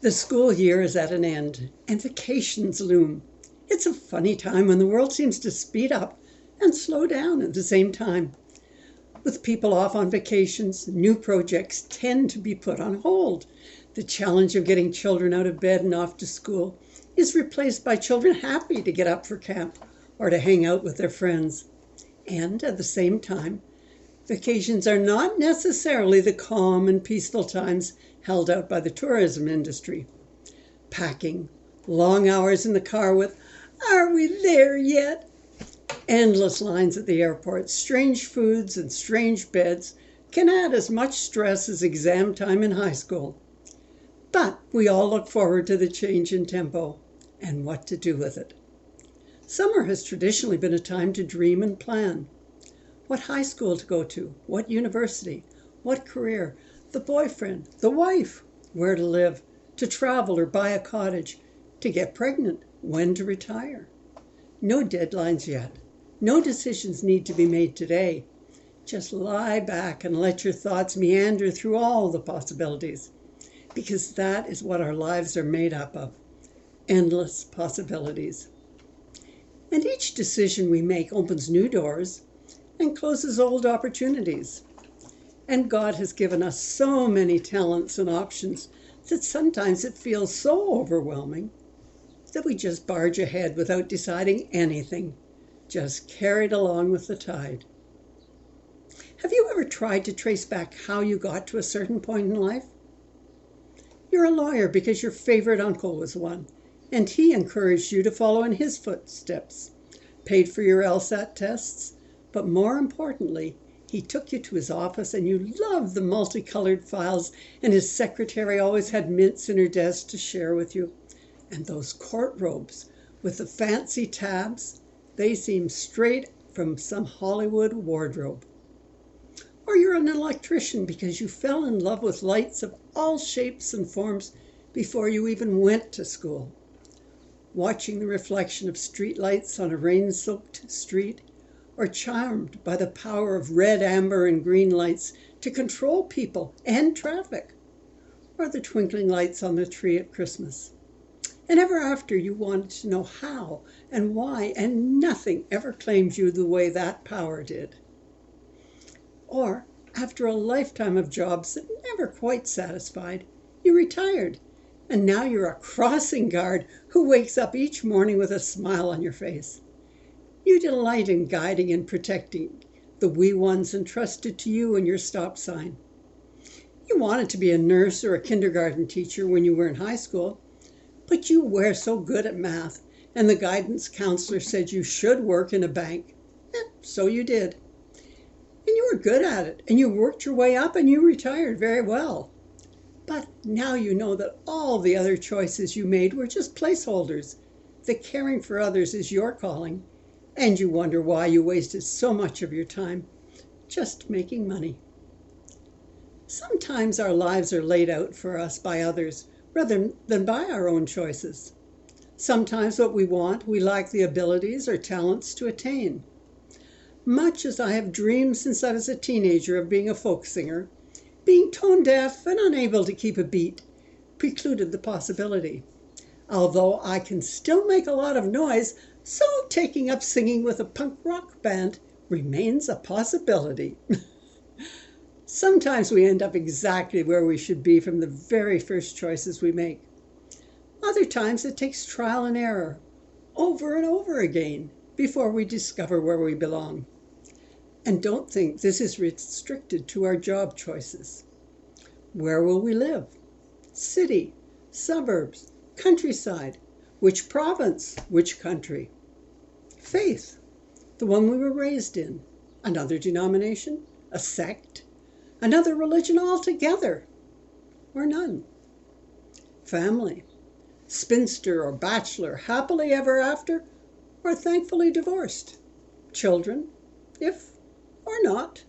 The school year is at an end, and vacations loom. It's a funny time when the world seems to speed up and slow down at the same time. With people off on vacations, new projects tend to be put on hold. The challenge of getting children out of bed and off to school is replaced by children happy to get up for camp or to hang out with their friends. And at the same time, vacations are not necessarily the calm and peaceful times held out by the tourism industry. Packing, long hours in the car with, "Are we there yet?" Endless lines at the airport, strange foods and strange beds can add as much stress as exam time in high school. But we all look forward to the change in tempo and what to do with it. Summer has traditionally been a time to dream and plan. What high school to go to, what university, what career, the boyfriend, the wife, where to live, to travel or buy a cottage, to get pregnant, when to retire. No deadlines yet. No decisions need to be made today. Just lie back and let your thoughts meander through all the possibilities, because that is what our lives are made up of, endless possibilities. And each decision we make opens new doors and closes old opportunities. And God has given us so many talents and options that sometimes it feels so overwhelming that we just barge ahead without deciding anything, just carried along with the tide. Have you ever tried to trace back how you got to a certain point in life? You're a lawyer because your favorite uncle was one, and he encouraged you to follow in his footsteps, paid for your LSAT tests, but more importantly, he took you to his office and you loved the multicolored files, and his secretary always had mints in her desk to share with you. And those court robes with the fancy tabs, they seem straight from some Hollywood wardrobe. Or you're an electrician because you fell in love with lights of all shapes and forms before you even went to school. Watching the reflection of street lights on a rain-soaked street, or charmed by the power of red, amber, and green lights to control people and traffic, or the twinkling lights on the tree at Christmas. And ever after you wanted to know how and why, and nothing ever claimed you the way that power did. Or after a lifetime of jobs that never quite satisfied, you retired, and now you're a crossing guard who wakes up each morning with a smile on your face. You delight in guiding and protecting the wee ones entrusted to you and your stop sign. You wanted to be a nurse or a kindergarten teacher when you were in high school, but you were so good at math, and the guidance counselor said you should work in a bank. So you did. And you were good at it, and you worked your way up, and you retired very well. But now you know that all the other choices you made were just placeholders, that caring for others is your calling, and you wonder why you wasted so much of your time just making money. Sometimes our lives are laid out for us by others rather than by our own choices. Sometimes what we want, we lack the abilities or talents to attain. Much as I have dreamed since I was a teenager of being a folk singer, being tone deaf and unable to keep a beat precluded the possibility. Although I can still make a lot of noise, so taking up singing with a punk rock band remains a possibility. Sometimes we end up exactly where we should be from the very first choices we make. Other times it takes trial and error, over and over again, before we discover where we belong. And don't think this is restricted to our job choices. Where will we live? City, suburbs, countryside, which province, which country? Faith, the one we were raised in, another denomination, a sect, another religion altogether, or none. Family, spinster or bachelor, happily ever after, or thankfully divorced. Children, if or not.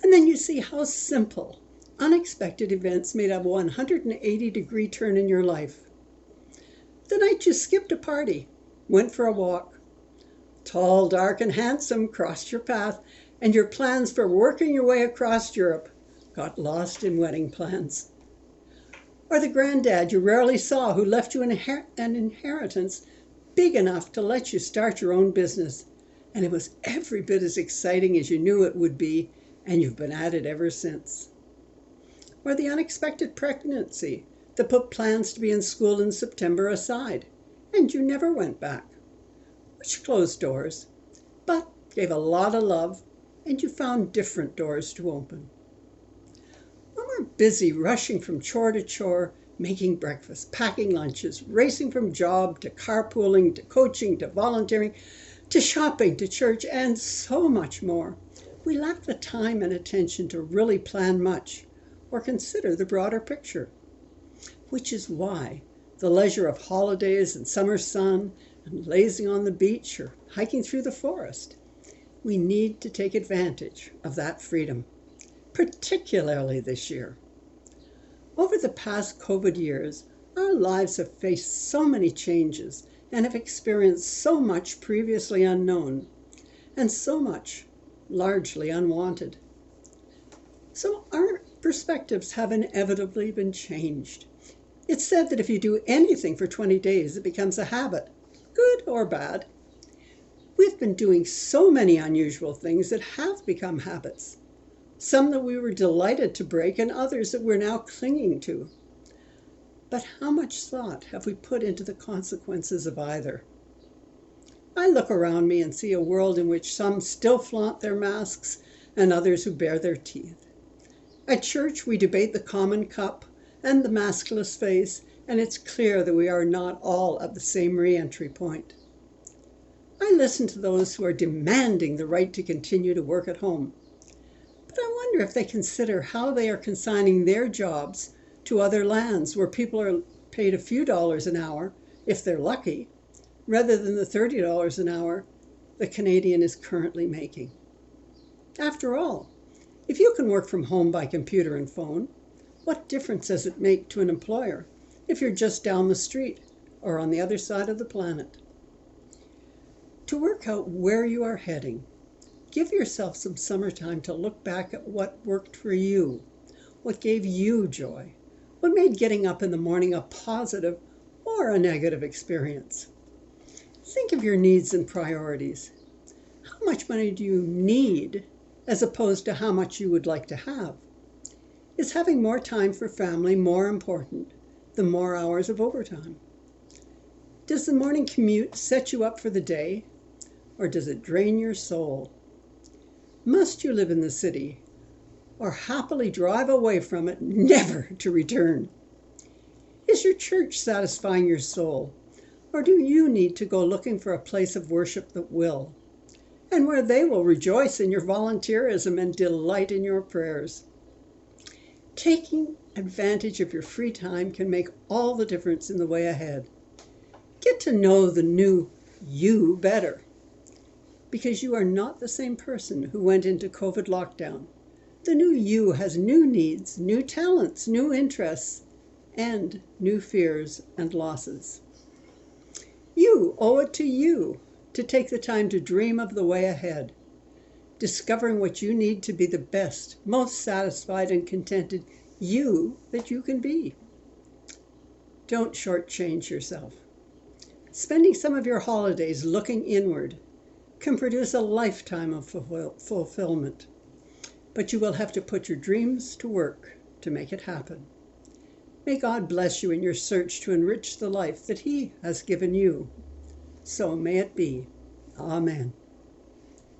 And then you see how simple, unexpected events made a 180-degree turn in your life. The night you skipped a party, went for a walk. Tall, dark, and handsome crossed your path, and your plans for working your way across Europe got lost in wedding plans. Or the granddad you rarely saw who left you an inheritance big enough to let you start your own business. And it was every bit as exciting as you knew it would be, and you've been at it ever since. Or the unexpected pregnancy that put plans to be in school in September aside, and you never went back. Which closed doors, but gave a lot of love, and you found different doors to open. When we're busy rushing from chore to chore, making breakfast, packing lunches, racing from job to carpooling to coaching to volunteering to shopping to church and so much more, we lack the time and attention to really plan much or consider the broader picture. Which is why the leisure of holidays and summer sun and lazing on the beach or hiking through the forest, we need to take advantage of that freedom, particularly this year. Over the past COVID years, our lives have faced so many changes and have experienced so much previously unknown, and so much largely unwanted. So our perspectives have inevitably been changed. It's said that if you do anything for 20 days, it becomes a habit, good or bad. We've been doing so many unusual things that have become habits, some that we were delighted to break and others that we're now clinging to. But how much thought have we put into the consequences of either? I look around me and see a world in which some still flaunt their masks and others who bare their teeth. At church, we debate the common cup and the maskless face, and it's clear that we are not all at the same re-entry point. I listen to those who are demanding the right to continue to work at home. But I wonder if they consider how they are consigning their jobs to other lands where people are paid a few dollars an hour, if they're lucky, rather than the $30 an hour the Canadian is currently making. After all, if you can work from home by computer and phone, what difference does it make to an employer if you're just down the street or on the other side of the planet? To work out where you are heading, give yourself some summertime to look back at what worked for you, what gave you joy, what made getting up in the morning a positive or a negative experience. Think of your needs and priorities. How much money do you need as opposed to how much you would like to have? Is having more time for family more important than more hours of overtime? Does the morning commute set you up for the day, or does it drain your soul? Must you live in the city, or happily drive away from it, never to return? Is your church satisfying your soul, or do you need to go looking for a place of worship that will, and where they will rejoice in your volunteerism and delight in your prayers? Taking advantage of your free time can make all the difference in the way ahead. Get to know the new you better, because you are not the same person who went into COVID lockdown. The new you has new needs, new talents, new interests, and new fears and losses. You owe it to you to take the time to dream of the way ahead, discovering what you need to be the best, most satisfied and contented you that you can be. Don't shortchange yourself. Spending some of your holidays looking inward can produce a lifetime of fulfillment, but you will have to put your dreams to work to make it happen. May God bless you in your search to enrich the life that He has given you. So may it be. Amen.